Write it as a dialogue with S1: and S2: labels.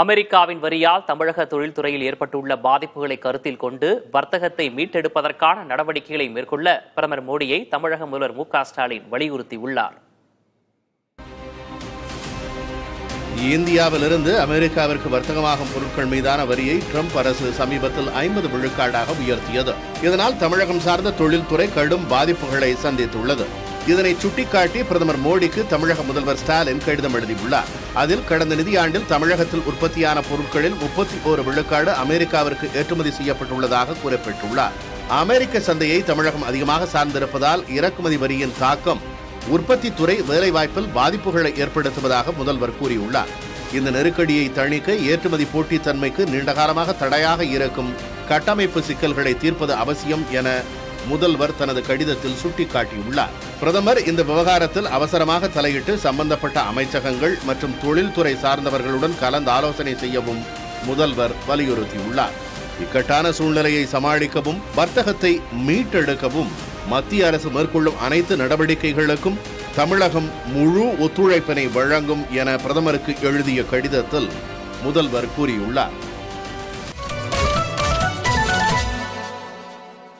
S1: அமெரிக்காவின் வரியால் தமிழக தொழில்துறையில் ஏற்பட்டுள்ள பாதிப்புகளை கருத்தில் கொண்டு வர்த்தகத்தை மீட்டெடுப்பதற்கான நடவடிக்கைகளை மேற்கொள்ள பிரதமர் மோடியை தமிழக முதல்வர் மு.க.ஸ்டாலின் வலியுறுத்தியுள்ளார்.
S2: இந்தியாவிலிருந்து அமெரிக்காவிற்கு வர்த்தகமாகும் பொருட்கள் மீதான வரியை ட்ரம்ப் அரசு சமீபத்தில் 50 விழுக்காடாக உயர்த்தியது. இதனால் தமிழகம் சார்ந்த தொழில்துறை கடும் பாதிப்புகளை சந்தித்துள்ளது. இதனை சுட்டிக்காட்டி பிரதமர் மோடிக்கு தமிழக முதல்வர் ஸ்டாலின் கடிதம் எழுதியுள்ளார். அதில் கடந்த நிதியாண்டில் தமிழகத்தில் உற்பத்தியான பொருட்களில் 31 விழுக்காடு அமெரிக்காவிற்கு ஏற்றுமதி செய்யப்பட்டுள்ளதாக குறிப்பிட்டுள்ளார். அமெரிக்க சந்தையை தமிழகம் அதிகமாக சார்ந்திருப்பதால் இறக்குமதி வரியின் தாக்கம் உற்பத்தி துறை வேலைவாய்ப்பில் பாதிப்புகளை ஏற்படுத்துவதாக முதல்வர் கூறியுள்ளார். இந்த நெருக்கடியை தணிக்க ஏற்றுமதி போட்டித்தன்மைக்கு நீண்டகாலமாக தடையாக இருக்கும் கட்டமைப்பு சிக்கல்களை தீர்ப்பது அவசியம் என முதல்வர் தனது கடிதத்தில் சுட்டிக்காட்டியுள்ளார். பிரதமர் இந்த விவகாரத்தில் அவசரமாக தலையிட்டு சம்பந்தப்பட்ட அமைச்சகங்கள் மற்றும் தொழில்துறை சார்ந்தவர்களுடன் கலந்து ஆலோசனை செய்யவும் முதல்வர் வலியுறுத்தியுள்ளார். இக்கட்டான சூழ்நிலையை சமாளிக்கவும் வர்த்தகத்தை மீட்டெடுக்கவும் மத்திய அரசு மேற்கொள்ளும் அனைத்து நடவடிக்கைகளுக்கும் தமிழகம் முழு ஒத்துழைப்பினை வழங்கும் என பிரதமருக்கு எழுதிய கடிதத்தில் முதல்வர் கூறியுள்ளார்.